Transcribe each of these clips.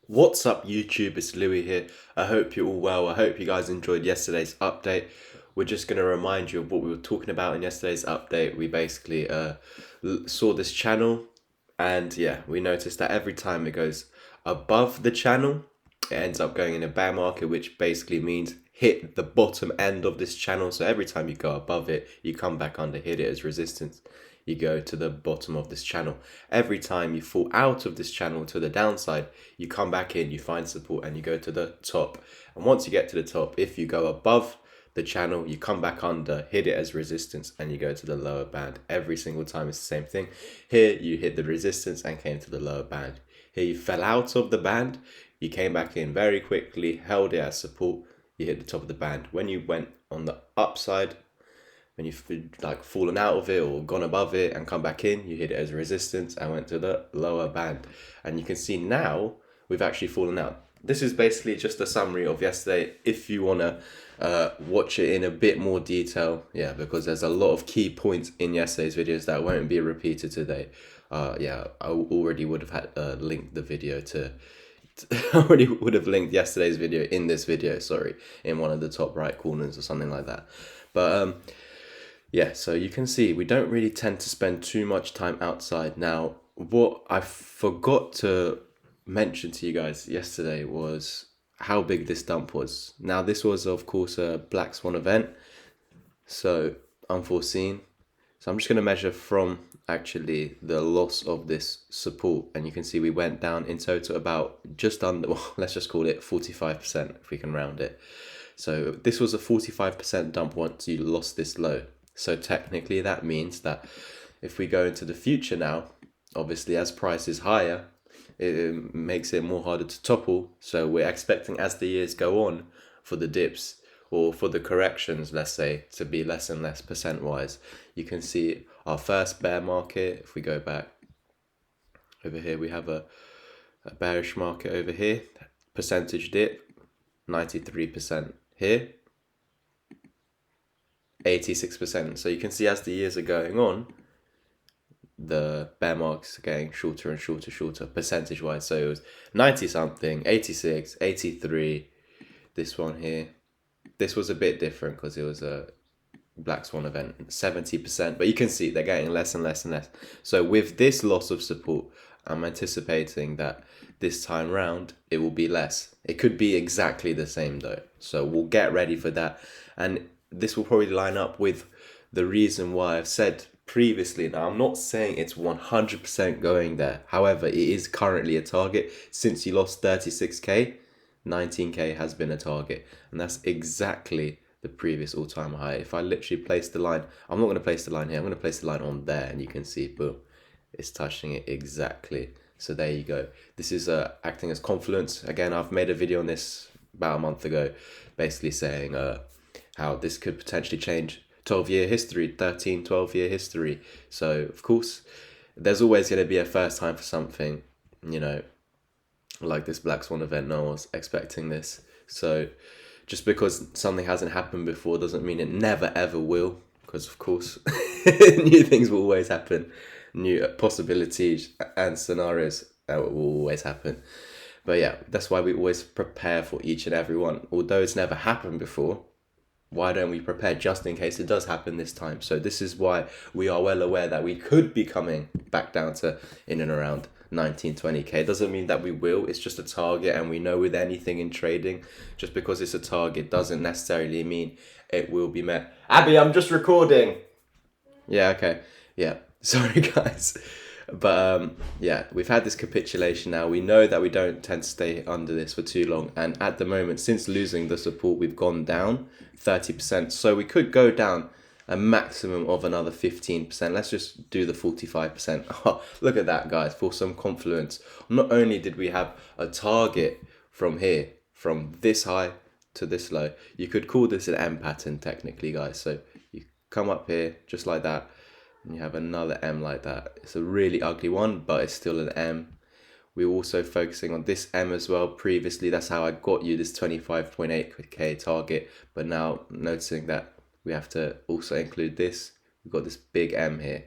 What's up YouTube, it's Louis here. I hope you're all well. I hope you guys enjoyed yesterday's update. We're just going to remind you of what we were talking about in yesterday's update. We basically saw this channel and yeah, we noticed that every time it goes above the channel, it ends up going in a bear market, which basically means hit the bottom end of this channel. So every time you go above it, you come back under, hit it as resistance, you go to the bottom of this channel. Every time you fall out of this channel to the downside, you come back in, you find support and you go to the top. And once you get to the top, if you go above the channel, you come back under, hit it as resistance and you go to the lower band. Every single time it's the same thing. Here you hit the resistance and came to the lower band. Here you fell out of the band, you came back in very quickly, held it as support, you hit the top of the band. When you went on the upside, when you've like fallen out of it or gone above it and come back in, you hit it as resistance and went to the lower band. And you can see now we've actually fallen out. This is basically just a summary of yesterday. If you want to watch it in a bit more detail, yeah, because there's a lot of key points in yesterday's videos that won't be repeated today. Yeah, I already would have had linked the video to I already would have linked yesterday's video in this video, sorry, in one of the top right corners or something like that. But yeah, so you can see we don't really tend to spend too much time outside. Now, what I forgot to mention to you guys yesterday was how big this dump was. Now, this was, of course, a Black Swan event, so unforeseen. So I'm just going to measure from actually the loss of this support, and you can see we went down in total about just under, well, let's just call it 45% if we can round it. So this was a 45% dump once you lost this low. So technically that means that if we go into the future now, obviously as price is higher, it makes it more harder to topple. So we're expecting as the years go on for the dips or for the corrections, let's say, to be less and less percent wise. You can see our first bear market, if we go back over here, we have a bearish market over here, percentage dip, 93% here. 86%. So you can see as the years are going on, the bear marks are getting shorter and shorter percentage wise. So it was 90 something, 86, 83. This one here, this was a bit different because it was a Black Swan event, 70%. But you can see they're getting less and less and less. So with this loss of support, I'm anticipating that this time round it will be less. It could be exactly the same though. So we'll get ready for that. And this will probably line up with the reason why I've said previously. Now, I'm not saying it's 100% going there. However, it is currently a target. Since you lost 36k, 19k has been a target. And that's exactly the previous all-time high. If I literally place the line, I'm not going to place the line here. I'm going to place the line on there and you can see, boom, it's touching it exactly. So there you go. This is acting as confluence. Again, I've made a video on this about a month ago, basically saying how this could potentially change 12-year history, 12-year history. So, of course, there's always going to be a first time for something, you know, like this Black Swan event. No one was expecting this. So, just because something hasn't happened before doesn't mean it never ever will, because, of course, new things will always happen. New possibilities and scenarios that will always happen. But yeah, that's why we always prepare for each and every one. Although it's never happened before, why don't we prepare just in case it does happen this time? So this is why we are well aware that we could be coming back down to in and around 19-20k. It doesn't mean that we will, it's just a target, and we know with anything in trading, just because it's a target doesn't necessarily mean it will be met. Abby, I'm just recording. Yeah, okay. Yeah, sorry guys. But yeah, we've had this capitulation now. We know that we don't tend to stay under this for too long. And at the moment, since losing the support, we've gone down 30%. So we could go down a maximum of another 15%. Let's just do the 45%. Oh, look at that, guys, for some confluence. Not only did we have a target from here, from this high to this low, you could call this an M pattern technically, guys. So you come up here just like that, and you have another M like that. It's a really ugly one, but it's still an M. We're also focusing on this M as well. Previously, that's how I got you this 25.8k target. But now noticing that we have to also include this, we've got this big M here.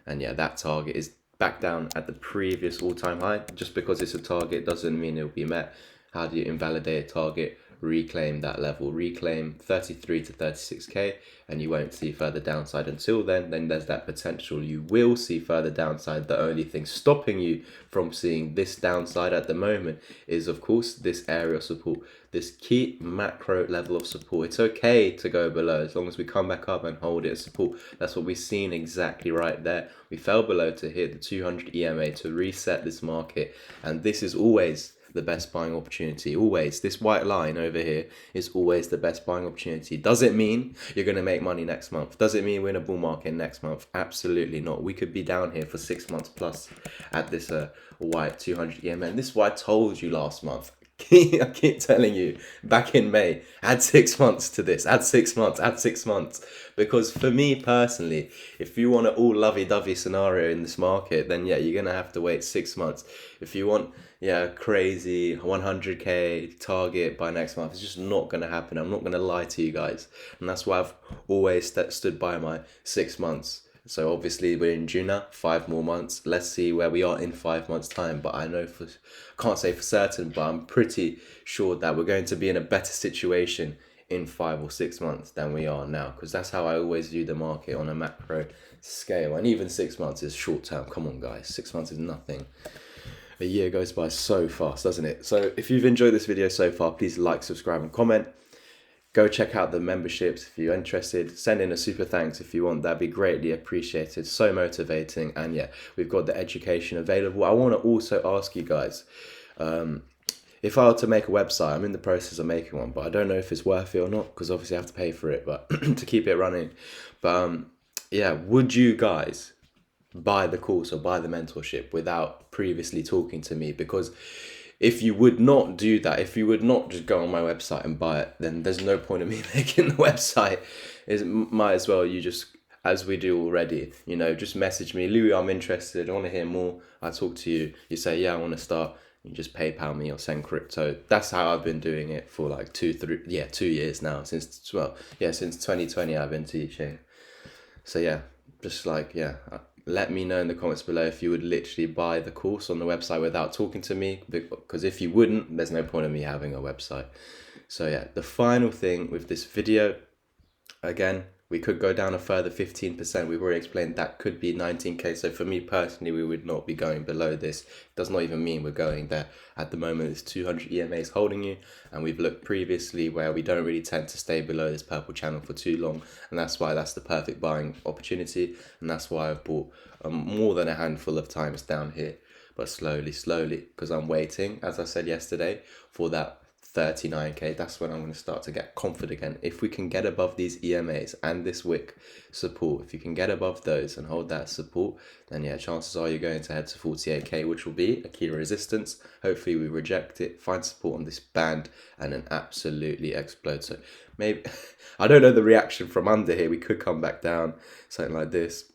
And yeah, that target is back down at the previous all-time high. Just because it's a target doesn't mean it'll be met. How do you invalidate a target? Reclaim that level, reclaim 33 to 36k, and you won't see further downside until then there's that potential you will see further downside. The only thing stopping you from seeing this downside at the moment is, of course, this area of support, this key macro level of support. It's okay to go below as long as we come back up and hold it as support. That's what we've seen exactly right there. We fell below to hit the 200 EMA to reset this market, and this is always the best buying opportunity. Always, this white line over here is always the best buying opportunity. Does it mean you're going to make money next month? Does it mean we're in a bull market next month? Absolutely not. We could be down here for 6 months plus at this white 200 EMA. And this is what I told you last month. I keep telling you, back in May, add 6 months to this, add 6 months, add 6 months. Because for me personally, if you want an all lovey-dovey scenario in this market, then yeah, you're going to have to wait 6 months. If you want, yeah, crazy 100k target by next month, it's just not going to happen. I'm not going to lie to you guys. And that's why I've always stood by my 6 months. So obviously we're in June now, 5 more months. Let's see where we are in 5 months' time. But I know can't say for certain, but I'm pretty sure that we're going to be in a better situation in 5 or 6 months than we are now. Because that's how I always view the market on a macro scale. And even 6 months is short term. Come on, guys. 6 months is nothing. A year goes by so fast, doesn't it? So if you've enjoyed this video so far, please like, subscribe and comment. Go check out the memberships if you're interested. Send in a super thanks if you want. That'd be greatly appreciated. So motivating. And yeah, we've got the education available. I want to also ask you guys, if I were to make a website, I'm in the process of making one, but I don't know if it's worth it or not, because obviously I have to pay for it, but to keep it running. But yeah, would you guys buy the course or buy the mentorship without previously talking to me? Because if you would not do that, if you would not just go on my website and buy it, then there's no point in me making the website. Might as well you just, as we do already, you know, just message me, Louis, I'm interested, I want to hear more. I talk to you, you say, yeah, I want to start. You just PayPal me or send crypto. That's how I've been doing it for like 2 years now. Since 2020 I've been teaching. So yeah, just like, yeah, let me know in the comments below if you would literally buy the course on the website without talking to me, because if you wouldn't, there's no point in me having a website. So yeah, the final thing with this video, again, we could go down a further 15%. We've already explained that could be 19k. So for me personally, we would not be going below this. It does not even mean we're going there. At the moment, it's 200 EMAs holding you. And we've looked previously where we don't really tend to stay below this purple channel for too long. And that's why that's the perfect buying opportunity. And that's why I've bought more than a handful of times down here. But slowly, because I'm waiting, as I said yesterday, for that 39k. That's when I'm going to start to get confident again. If we can get above these EMAs and this wick support, if you can get above those and hold that support, then yeah, chances are you're going to head to 48k, which will be a key resistance. Hopefully we reject it, find support on this band, and then absolutely explode. So maybe, I don't know the reaction from under here. We could come back down, something like this,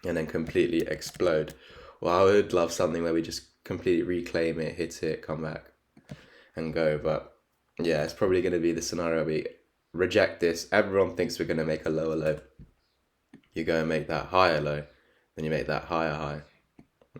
and then completely explode. Well, I would love something where we just completely reclaim it, hit it, come back and go. But yeah, it's probably going to be the scenario we reject this. Everyone thinks we're going to make a lower low. You go and make that higher low, then you make that higher high.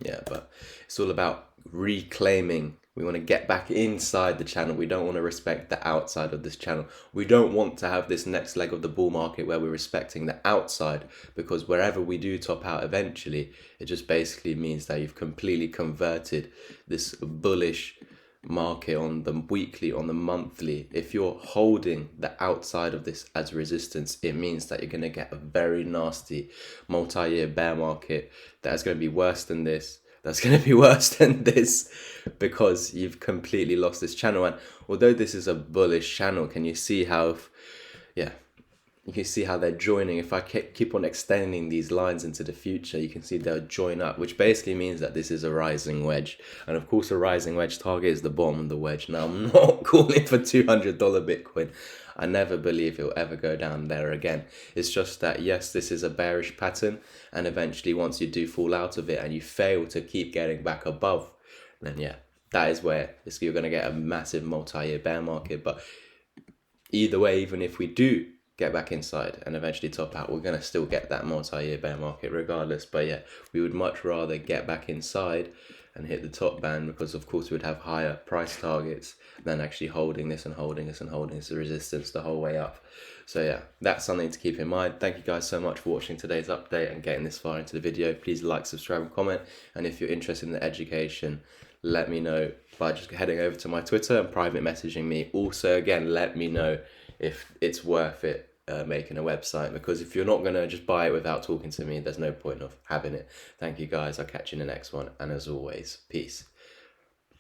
Yeah, but it's all about reclaiming. We want to get back inside the channel. We don't want to respect the outside of this channel. We don't want to have this next leg of the bull market where we're respecting the outside, because wherever we do top out eventually, it just basically means that you've completely converted this bullish market on the weekly, on the monthly. If you're holding the outside of this as resistance, it means that you're going to get a very nasty multi-year bear market that's going to be worse than this. That's going to be worse than this, because you've completely lost this channel. And although this is a bullish channel, can you see how, yeah, you can see how they're joining. If I keep on extending these lines into the future, you can see they'll join up, which basically means that this is a rising wedge. And of course, a rising wedge target is the bottom of the wedge. Now, I'm not calling for $200 Bitcoin. I never believe it will ever go down there again. It's just that, yes, this is a bearish pattern. And eventually, once you do fall out of it and you fail to keep getting back above, then yeah, that is where you're going to get a massive multi-year bear market. But either way, even if we do get back inside and eventually top out. We're going to still get that multi-year bear market regardless, but yeah, we would much rather get back inside and hit the top band, because of course we would have higher price targets than actually holding this and holding this and holding this resistance the whole way up. So yeah, that's something to keep in mind. Thank you guys so much for watching today's update and getting this far into the video. Please like, subscribe and comment, and if you're interested in the education, let me know by just heading over to my Twitter and private messaging me. Also, again, let me know if it's worth it making a website, because if you're not going to just buy it without talking to me, there's no point of having it. Thank you guys. I'll catch you in the next one, and as always, peace.